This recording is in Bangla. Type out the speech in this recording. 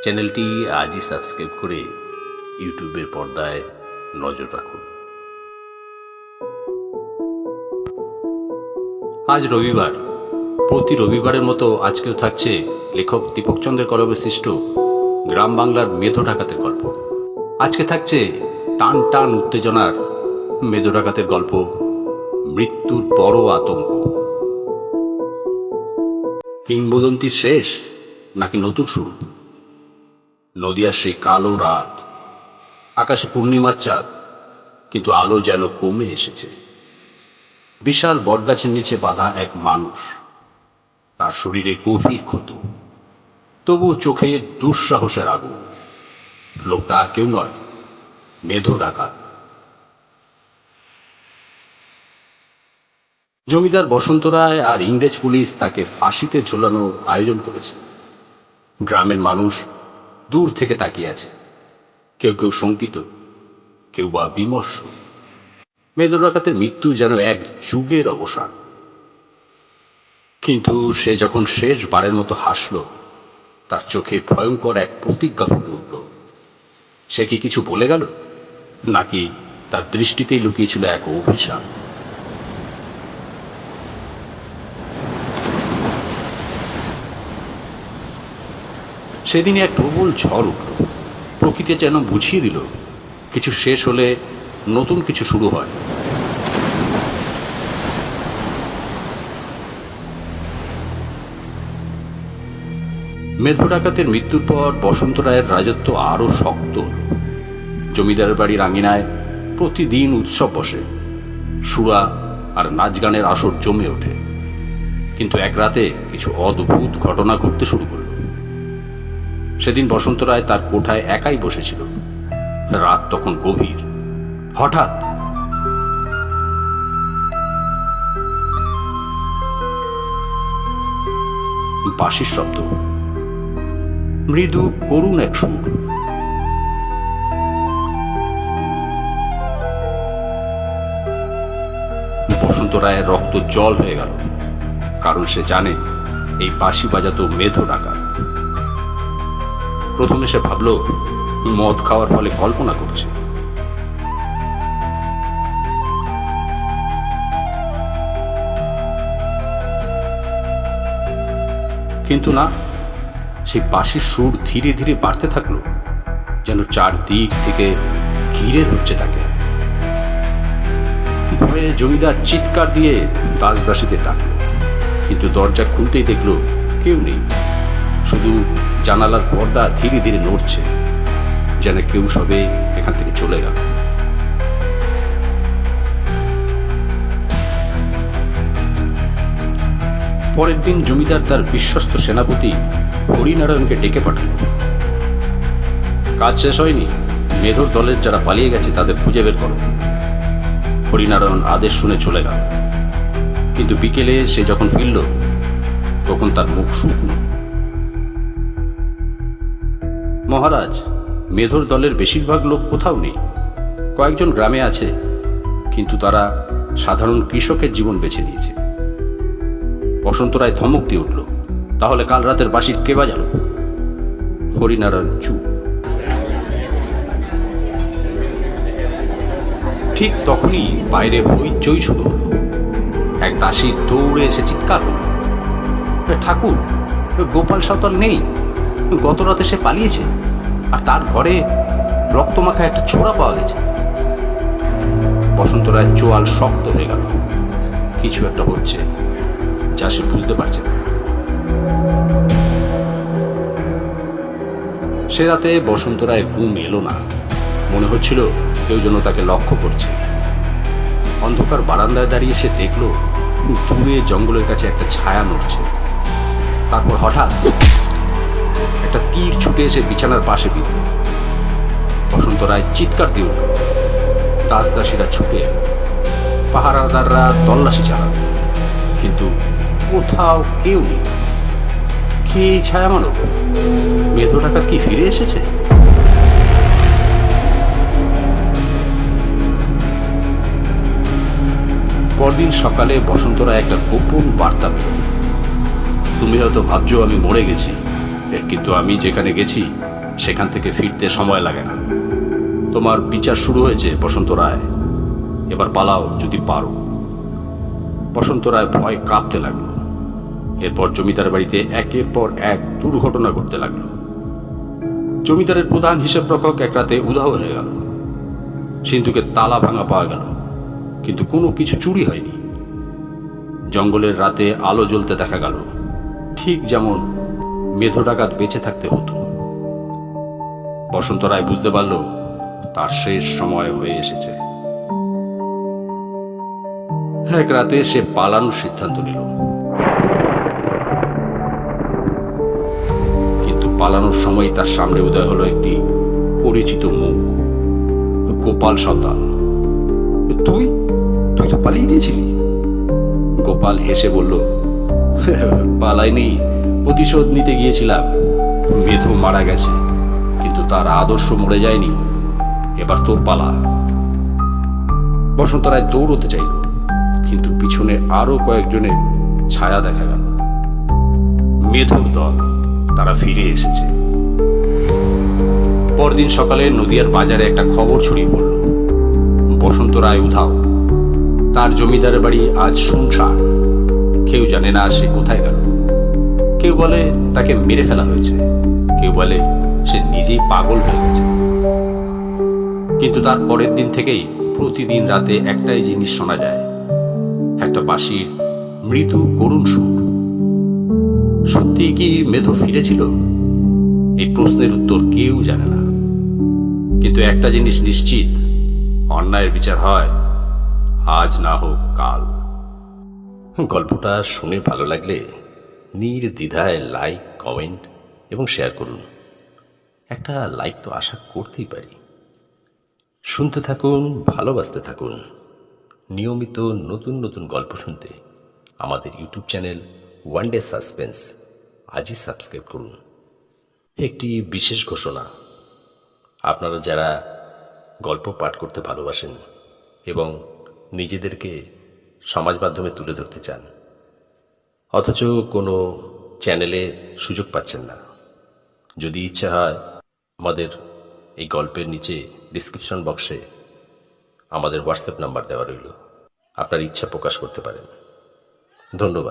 চ্যানেলটি আজই সাবস্ক্রাইব করে ইউটিউবের পর্দায় নজর রাখুন। আজ রবিবার। প্রতি রবিবারের মতো আজকেও থাকছে লেখক দীপকচন্দ্রের কলমে সৃষ্ট গ্রাম বাংলার মেধো ডাকাতের গল্প। আজকে থাকছে টান টান উত্তেজনার মেধো ডাকাতের গল্প, মৃত্যুর বড় আতঙ্ক। কিংবদন্তির শেষ নাকি নতুন শুরু? নদিয়ার সেই কালো রাত, আকাশে পূর্ণিমার চাঁদ, কিন্তু আলো যেন কমে এসেছে। বিশাল বটগাছের নিচে বাঁধা এক মানুষ, তার শরীরে গভীর ক্ষত, তবু চোখে দুঃসাহসের আগুন। লোকটা আর কেউ নয়, মেধো ডাকাত। জমিদার বসন্ত রায় আর ইংরেজ পুলিশ তাকে ফাঁসিতে ঝোলানোর আয়োজন করেছে। গ্রামের মানুষ দূর থেকে তাকিয়ে আছে, কেউ কেউ শঙ্কিত, কেউ বা বিমর্ষ। মেধো ডাকাতের মৃত্যু যেন এক যুগের অবসান। কিন্তু সে যখন শেষবারের মতো হাসল, তার চোখে ভয়ঙ্কর এক প্রতিজ্ঞা ফুটে উঠল। সে কি কিছু বলে গেল, নাকি তার দৃষ্টিতেই লুকিয়েছিল এক অভিশাপ? সেদিন এক প্রবল ঝড় উঠল। প্রকৃতি যেন বুঝিয়ে দিল, কিছু শেষ হলে নতুন কিছু শুরু হয়। মেধো ডাকাতের মৃত্যুর পর বসন্ত রায়ের রাজত্ব আরো শক্ত হল। জমিদারের বাড়ির আঙিনায় প্রতিদিন উৎসব বসে, সুরা আর নাচ গানের আসর জমে ওঠে। কিন্তু এক রাতে কিছু অদ্ভুত ঘটনা ঘটতে শুরু করল। সেদিন বসন্ত রায় তার কোঠায় একাই বসেছিল। রাত তখন গভীর। হঠাৎ বাঁশির শব্দ, মৃদু করুণ এক সুর। বসন্ত রায়ের রক্ত জল হয়ে গেল, কারণ সে জানে এই বাঁশি বাজাতো মেধো ডাকাত। প্রথমে সে ভাবল মদ খাওয়ার ফলে কল্পনা করছে, কিন্তু না, সেই বাঁশির সুর ধীরে ধীরে বাড়তে থাকলো, যেন চারদিক থেকে ঘিরে ধরছে তাকে। ভয়ে জমিদার চিৎকার দিয়ে দাস দাসীদের ডাকলো, কিন্তু দরজা খুলতেই দেখলো কেউ নেই। শুধু জানালার পর্দা ধীরে ধীরে নড়ছে, যেন কেউ সবে এখান থেকে চলে গেল। পরের দিন জমিদার তার বিশ্বস্ত সেনাপতি হরিনারায়ণকে ডেকে পাঠাল। কাজ শেষ হয়নি, মেধোর দলের যারা পালিয়ে গেছে তাদের খুঁজে বের করো। হরিনারায়ণ আদেশ শুনে চলে গেল, কিন্তু বিকেলে সে যখন ফিরল, তখন তার মুখ শুকনো। মহারাজ, মেধোর দলের বেশিরভাগ লোক কোথাও নেই। কয়েকজন গ্রামে আছে, কিন্তু তারা সাধারণ কৃষকের জীবন বেছে নিয়েছে। বসন্ত রায় ধমক দিয়ে উঠল, তাহলে কাল রাতের বাঁশি কে বাজালো? হরিনারায়ণ চুপ। ঠিক তখনই বাইরে হইচই শুরু হলো। এক দাসী দৌড়ে এসে চিৎকার করল, ঠাকুর, গোপাল সাঁওতাল নেই, গত রাতে সে পালিয়েছে, আর তার ঘরে রক্তমাখা একটা ছোড়া পাওয়া গেছে। বসন্ত রায়ের চোয়াল শক্ত হয়ে গেল। কিছু একটা হচ্ছে, যা সে বুঝতে পারছে না। সে রাতে বসন্ত রায় ঘুম এলো না। মনে হচ্ছিল কেউ যেন তাকে লক্ষ্য করছে। অন্ধকার বারান্দায় দাঁড়িয়ে সে দেখল দূরে জঙ্গলের কাছে একটা ছায়া নড়ছে। তারপর হঠাৎ একটা তীর ছুটে এসে বিছানার পাশে বিঁধল। বসন্ত রায় চিৎকার দিয়ে উঠল। দাস দাসীরা ছুটে এল, পাহারাদাররা তল্লাশি চালাল, কিন্তু কোথাও কেউ নেই। কে এই ছায়া মানব? মেধো ডাকাত কি ফিরে এসেছে? পরদিন সকালে বসন্ত রায় একটা গোপন বার্তা পেল। তুমি হয়তো ভাবছো আমি মরে গেছি, কিন্তু আমি যেখানে গেছি সেখান থেকে ফিরতে সময় লাগে না। তোমার বিচার শুরু হয়েছে বসন্ত রায়, এবার পালাও যদি পারো। বসন্ত রায় ভয় কাঁপতে লাগলো। এরপর জমিদার বাড়িতে একের পর এক দুর্ঘটনা ঘটতে লাগলো। জমিদারের প্রধান হিসেব রক্ষক এক রাতে উধাও হয়ে গেল। সিন্ধুকের তালা ভাঙা পাওয়া গেল, কিন্তু কোনো কিছু চুরি হয়নি। জঙ্গলের রাতে আলো জ্বলতে দেখা গেল, ঠিক যেমন মেধো ডাকাত বেঁচে থাকতে হতো। বসন্ত রায় বুঝতে পারল তার শেষ সময় হয়ে এসেছে। এক রাতে সে পালানোর সিদ্ধান্ত নিল, কিন্তু পালানোর সময় তার সামনে উদয় হলো একটি পরিচিত মুখ, গোপাল সাঁওতাল। তুই তুই তো পালিয়ে গিয়েছিলি। গোপাল হেসে বলল, পালাইনি, প্রতিশোধ নিতে গিয়েছিলাম। মেধো মারা গেছে, কিন্তু তার আদর্শ মরে যায়নি। এবার তোর পালা। বসন্ত রায় দৌড়তে চাইল, কিন্তু পিছনে আরো কয়েকজনের ছায়া দেখা গেল। মেধোর দল, তারা ফিরে এসেছে। পরদিন সকালে নদিয়ার বাজারে একটা খবর ছড়িয়ে পড়ল, বসন্ত রায় উধাও। তার জমিদার বাড়ি আজ শুনশান। কেউ জানে না সে কোথায় গেল। কেউ বলে তাকে মেরে ফেলা হয়েছে, কেউ বলে সে নিজেই পাগল হয়ে গেছে। কিন্তু তার পরের দিন থেকেই প্রতিদিন রাতে একটাই জিনিস শোনা যায়, একটা বাঁশির মৃদু করুণ সুর। সত্যি কি মেধো ফিরেছিল? এই প্রশ্নের উত্তর কেউ জানে না, কিন্তু একটা জিনিস নিশ্চিত, অন্যায়ের বিচার হয়, আজ না হোক কাল। গল্পটা শুনে ভালো লাগলে নির্দ্বিধায় লাইক, কমেন্ট এবং শেয়ার করুন। একটা লাইক তো আশা করতেই পারি। শুনতে থাকুন, ভালোবাসতে থাকুন। নিয়মিত নতুন নতুন গল্প শুনতে আমাদের YouTube channel one day suspense আজই সাবস্ক্রাইব করুন। একটি বিশেষ ঘোষণা, আপনারা যারা গল্প পাঠ করতে ভালোবাসেন এবং নিজেদেরকে সমাজ মাধ্যমে তুলে ধরতে চান, অথচ কোনো চ্যানেলে সুযোগ পাচ্ছেন না, যদি ইচ্ছা হয় আমাদের এই গল্পের নিচে ডিসক্রিপশন বক্সে আমাদের হোয়াটসঅ্যাপ নাম্বার দেওয়া রইল, আপনার ইচ্ছা প্রকাশ করতে পারেন। ধন্যবাদ।